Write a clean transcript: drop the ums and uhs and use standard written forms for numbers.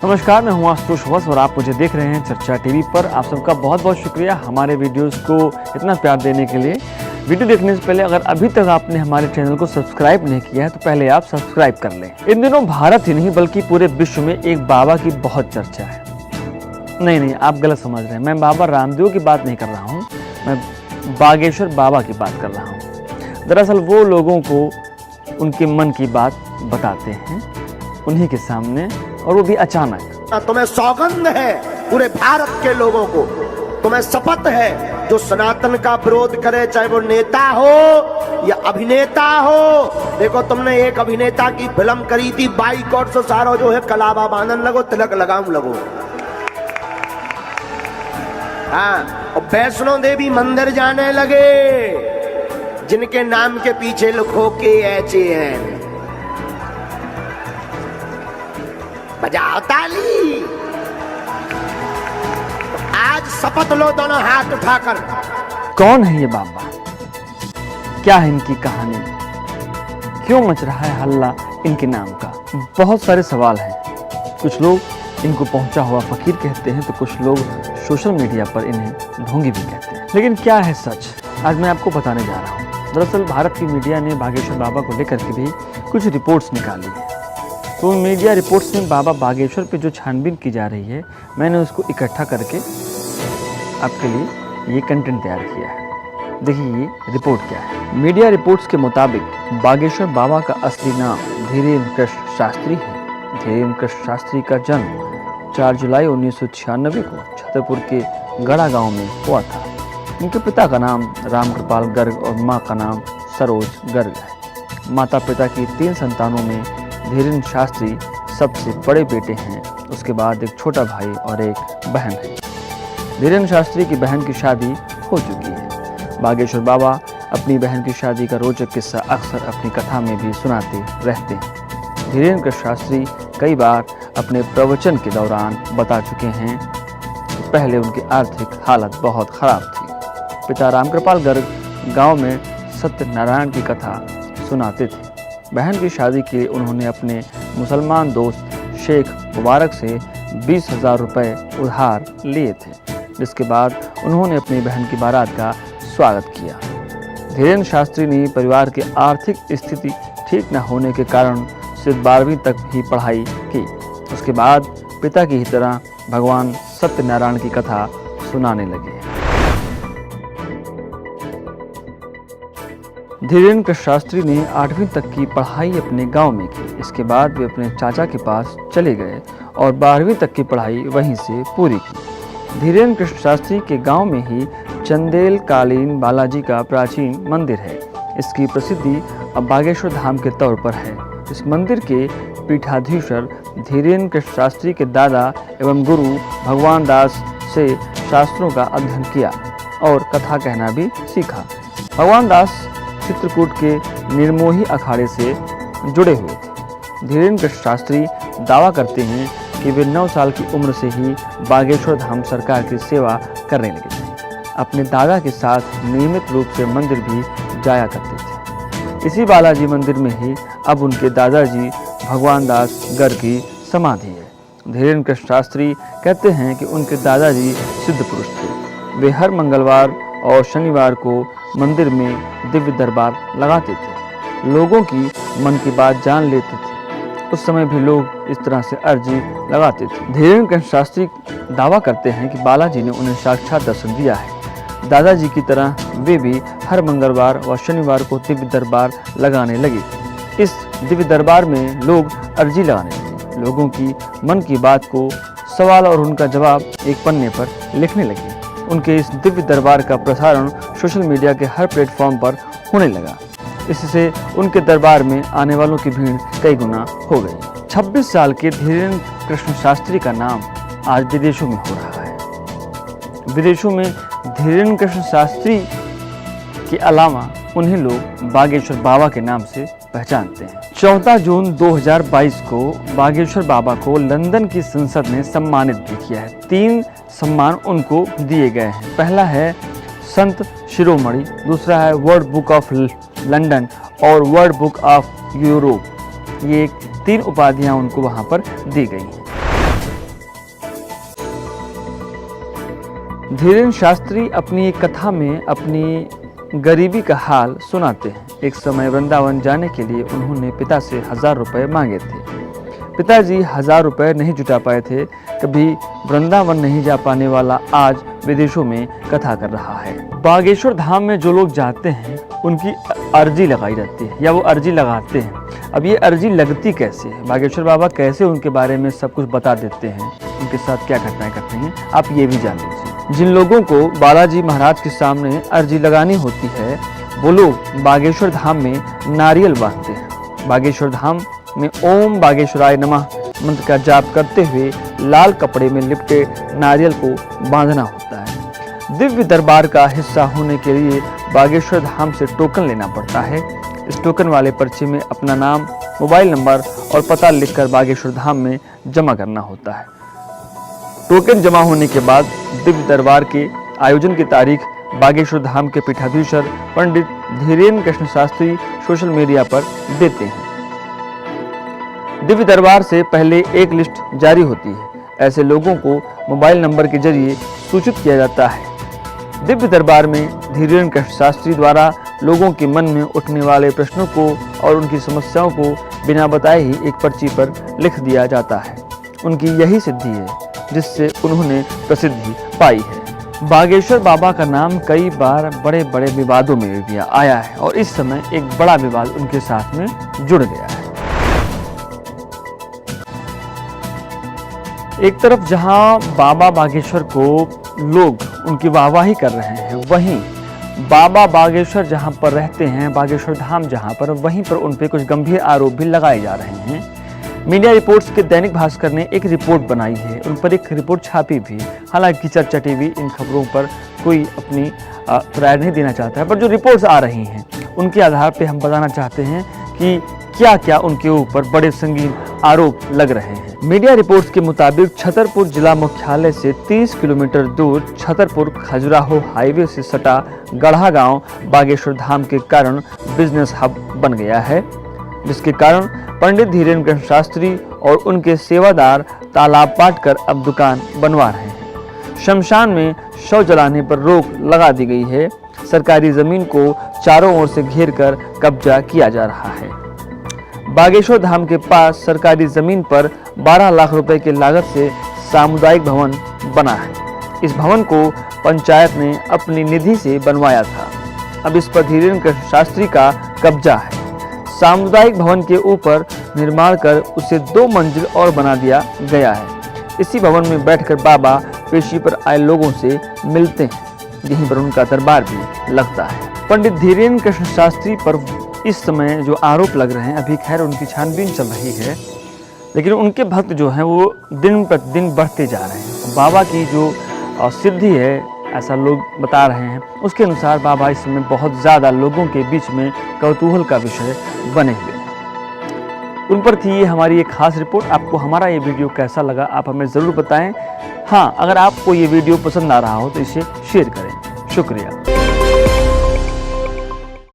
नमस्कार, मैं हूं आशुतोष वत्स और आप मुझे देख रहे हैं चर्चा टीवी पर। आप सबका बहुत बहुत शुक्रिया हमारे वीडियोस को इतना प्यार देने के लिए। वीडियो देखने से पहले अगर अभी तक आपने हमारे चैनल को सब्सक्राइब नहीं किया है तो पहले आप सब्सक्राइब कर लें। इन दिनों भारत ही नहीं बल्कि पूरे विश्व में एक बाबा की बहुत चर्चा है। नहीं, आप गलत समझ रहे हैं। मैं बाबा रामदेव की बात नहीं कर रहा हूँ, मैं बागेश्वर बाबा की बात कर रहा हूँ। दरअसल वो लोगों को उनके मन की बात बताते हैं उन्हीं के सामने, और वो भी अचानक। तुम्हें सौगंध है पूरे भारत के लोगों को, तुम्हें शपथ है जो सनातन का विरोध करे, चाहे वो नेता हो या अभिनेता हो। देखो, तुमने एक अभिनेता की फिल्म करी थी बाइकॉट से सारो जो है कलावा बांधन लगो, तिलक लगाऊं लगो। हाँ, और वैष्णो देवी मंदिर जाने लगे जिनके नाम के पीछे लिखो KHAN। बजाओ ताली। आज शपथ लो दोनों हाथ उठाकर। कौन है ये बाबा? क्या है इनकी कहानी? क्यों मच रहा है हल्ला इनके नाम का? बहुत सारे सवाल हैं। कुछ लोग इनको पहुंचा हुआ फकीर कहते हैं तो कुछ लोग सोशल मीडिया पर इन्हें ढोंगी भी कहते हैं। लेकिन क्या है सच, आज मैं आपको बताने जा रहा हूँ। दरअसल भारत की मीडिया ने बागेश्वर बाबा को लेकर के भी कुछ रिपोर्ट्स निकाली है। तो उन मीडिया रिपोर्ट्स में बाबा बागेश्वर पे जो छानबीन की जा रही है, मैंने उसको इकट्ठा करके आपके लिए ये कंटेंट तैयार किया है। देखिए ये रिपोर्ट क्या है। मीडिया रिपोर्ट्स के मुताबिक बागेश्वर बाबा का असली नाम धीरेन्द्र कृष्ण शास्त्री है। धीरेन्द्र कृष्ण शास्त्री का जन्म 4 जुलाई 1996 को छतरपुर के गड़ा गांव में हुआ था। उनके पिता का नाम रामकृपाल गर्ग और मां का नाम सरोज गर्ग है। माता पिता की 3 संतानों में धीरेन्द्र शास्त्री सबसे बड़े बेटे हैं। उसके बाद एक छोटा भाई और एक बहन है। धीरेन्द्र शास्त्री की बहन की शादी हो चुकी है। बागेश्वर बाबा अपनी बहन की शादी का रोचक किस्सा अक्सर अपनी कथा में भी सुनाते रहते हैं। धीरेन्द्र शास्त्री कई बार अपने प्रवचन के दौरान बता चुके हैं कि पहले उनकी आर्थिक हालत बहुत खराब थी। पिता रामकृपाल गर्ग गांव में सत्यनारायण की कथा सुनाते थे। बहन की शादी के लिए उन्होंने अपने मुसलमान दोस्त शेख मुबारक से 20,000 रुपये उधार लिए थे, जिसके बाद उन्होंने अपनी बहन की बारात का स्वागत किया। धीरेन्द्र शास्त्री ने परिवार की आर्थिक स्थिति ठीक न होने के कारण सिर्फ 12वीं तक ही पढ़ाई की। उसके बाद पिता की ही तरह भगवान सत्यनारायण की कथा सुनाने लगे। धीरेन्द्र शास्त्री ने 8वीं तक की पढ़ाई अपने गांव में की। इसके बाद वे अपने चाचा के पास चले गए और 12वीं तक की पढ़ाई वहीं से पूरी की। धीरेन्द्र कृष्ण शास्त्री के गांव में ही चंदेल कालीन बालाजी का प्राचीन मंदिर है। इसकी प्रसिद्धि अब बागेश्वर धाम के तौर पर है। इस मंदिर के पीठाधीश्वर धीरेन्द्र कृष्ण शास्त्री के दादा एवं गुरु भगवान दास से शास्त्रों का अध्ययन किया और कथा कहना भी सीखा। भगवान दास चित्रकूट के निर्मोही अखाड़े से जुड़े हुए थे। धीरेन्द्र शास्त्री दावा करते हैं कि वे 9 साल की उम्र से ही बागेश्वर धाम सरकार की सेवा करने लगे थे। अपने दादा के साथ नियमित रूप से मंदिर भी जाया करते थे। इसी बालाजी मंदिर में ही अब उनके दादाजी भगवान दास गर्ग की समाधि है। धीरेन्द्र शास्त्री कहते हैं कि उनके दादाजी सिद्ध पुरुष थे। वे हर मंगलवार और शनिवार को मंदिर में दिव्य दरबार लगाते थे। लोगों की मन की बात जान लेते थे। उस समय भी लोग इस तरह से अर्जी लगाते थे। धीरेन्द्र शास्त्री दावा करते हैं कि बालाजी ने उन्हें साक्षात दर्शन दिया है। दादाजी की तरह वे भी हर मंगलवार व शनिवार को दिव्य दरबार लगाने लगे। इस दिव्य दरबार में लोग अर्जी लगाने लगे। लोगों की मन की बात को सवाल और उनका जवाब एक पन्ने पर लिखने लगे। उनके इस दिव्य दरबार का प्रसारण सोशल मीडिया के हर प्लेटफॉर्म पर होने लगा। इससे उनके दरबार में आने वालों की भीड़ कई गुना हो गई। 26 साल के धीरेन्द्र कृष्ण शास्त्री का नाम आज विदेशों में हो रहा है। विदेशों में धीरेन्द्र कृष्ण शास्त्री के अलावा उन्हें लोग बागेश्वर बाबा के नाम से पहचानते हैं। 14 जून 2022 को बागेश्वर बाबा को लंदन की संसद ने सम्मानित भी किया है। 3 सम्मान उनको दिए गए हैं। पहला है संत शिरोमणि, दूसरा है वर्ल्ड बुक ऑफ लंदन और वर्ल्ड बुक ऑफ यूरोप। ये 3 उपाधियां उनको वहां पर दी गई हैं। धीरेन्द्र शास्त्री अपनी एक कथा में अपनी गरीबी का हाल सुनाते हैं। एक समय वृंदावन जाने के लिए उन्होंने पिता से 1000 रुपये मांगे थे। पिताजी 1000 रुपये नहीं जुटा पाए थे। कभी वृंदावन नहीं जा पाने वाला आज विदेशों में कथा कर रहा है। बागेश्वर धाम में जो लोग जाते हैं उनकी अर्जी लगाई जाती है या वो अर्जी लगाते हैं। अब ये अर्जी लगती कैसे है, बागेश्वर बाबा कैसे उनके बारे में सब कुछ बता देते हैं, उनके साथ क्या घटनाएं करते हैं, आप ये भी जान लीजिए। जिन लोगों को बालाजी महाराज के सामने अर्जी लगानी होती है वो लोग बागेश्वर धाम में नारियल बांधते हैं। बागेश्वर धाम में ओम बागेश्वराय नमः मंत्र का जाप करते हुए लाल कपड़े में लिपटे नारियल को बांधना होता है। दिव्य दरबार का हिस्सा होने के लिए बागेश्वर धाम से टोकन लेना पड़ता है। इस टोकन वाले पर्चे में अपना नाम, मोबाइल नंबर और पता लिखकर बागेश्वर धाम में जमा करना होता है। टोकन जमा होने के बाद दिव्य दरबार के आयोजन की तारीख बागेश्वर धाम के पीठाधीश्वर पंडित धीरेन्द्र कृष्ण शास्त्री सोशल मीडिया पर देते हैं। दिव्य दरबार से पहले एक लिस्ट जारी होती है। ऐसे लोगों को मोबाइल नंबर के जरिए सूचित किया जाता है। दिव्य दरबार में धीरेन्द्र कृष्ण शास्त्री द्वारा लोगों के मन में उठने वाले प्रश्नों को और उनकी समस्याओं को बिना बताए ही एक पर्ची पर लिख दिया जाता है। उनकी यही सिद्धि है जिससे उन्होंने प्रसिद्धि पाई है। बागेश्वर बाबा का नाम कई बार बड़े बड़े विवादों में भी आया है और इस समय एक बड़ा विवाद उनके साथ में जुड़ गया है। एक तरफ जहां बाबा बागेश्वर को लोग उनकी वाहवाही कर रहे हैं, वहीं बाबा बागेश्वर जहां पर रहते हैं, बागेश्वर धाम जहां पर, वहीं पर उन पर कुछ गंभीर आरोप भी लगाए जा रहे हैं। मीडिया रिपोर्ट्स के दैनिक भास्कर ने एक रिपोर्ट बनाई है, उन पर एक रिपोर्ट छापी भी। हालांकि चर्चा टीवी इन खबरों पर कोई अपनी राय नहीं देना चाहता है, पर जो रिपोर्ट्स आ रही हैं उनके आधार पर हम बताना चाहते हैं कि क्या क्या उनके ऊपर बड़े संगीन आरोप लग रहे हैं। मीडिया रिपोर्ट्स के मुताबिक छतरपुर जिला मुख्यालय से 30 किलोमीटर दूर छतरपुर खजुराहो हाईवे से सटा गढ़ा गांव बागेश्वर धाम के कारण बिजनेस हब बन गया है, जिसके कारण पंडित धीरेन्द्र कृष्ण शास्त्री और उनके सेवादार तालाब पाट कर अब दुकान बनवा रहे हैं। शमशान में शव जलाने पर रोक लगा दी गई है। सरकारी जमीन को चारों ओर से घेर कर कब्जा किया जा रहा है। बागेश्वर धाम के पास सरकारी जमीन पर 12 लाख रुपए की लागत से सामुदायिक भवन बना है। इस भवन को पंचायत ने अपनी निधि से बनवाया था। अब इस पर धीरेन्द्र कृष्ण शास्त्री का कब्जा है। सामुदायिक भवन के ऊपर निर्माण कर उसे 2 मंजिल और बना दिया गया है। इसी भवन में बैठकर बाबा पेशी पर आए लोगों से मिलते हैं। यहीं पर उनका दरबार भी लगता है। पंडित धीरेन्द्र कृष्ण शास्त्री पर इस समय जो आरोप लग रहे हैं, अभी खैर उनकी छानबीन चल रही है, लेकिन उनके भक्त जो हैं वो दिन प्रतिदिन बढ़ते जा रहे हैं। बाबा की जो सिद्धि है, ऐसा लोग बता रहे हैं, उसके अनुसार बाबा इस समय बहुत ज़्यादा लोगों के बीच में कौतूहल का विषय बने हुए हैं। उन पर थी ये हमारी एक खास रिपोर्ट। आपको हमारा ये वीडियो कैसा लगा आप हमें ज़रूर बताएं। हाँ, अगर आपको ये वीडियो पसंद आ रहा हो तो इसे शेयर करें। शुक्रिया।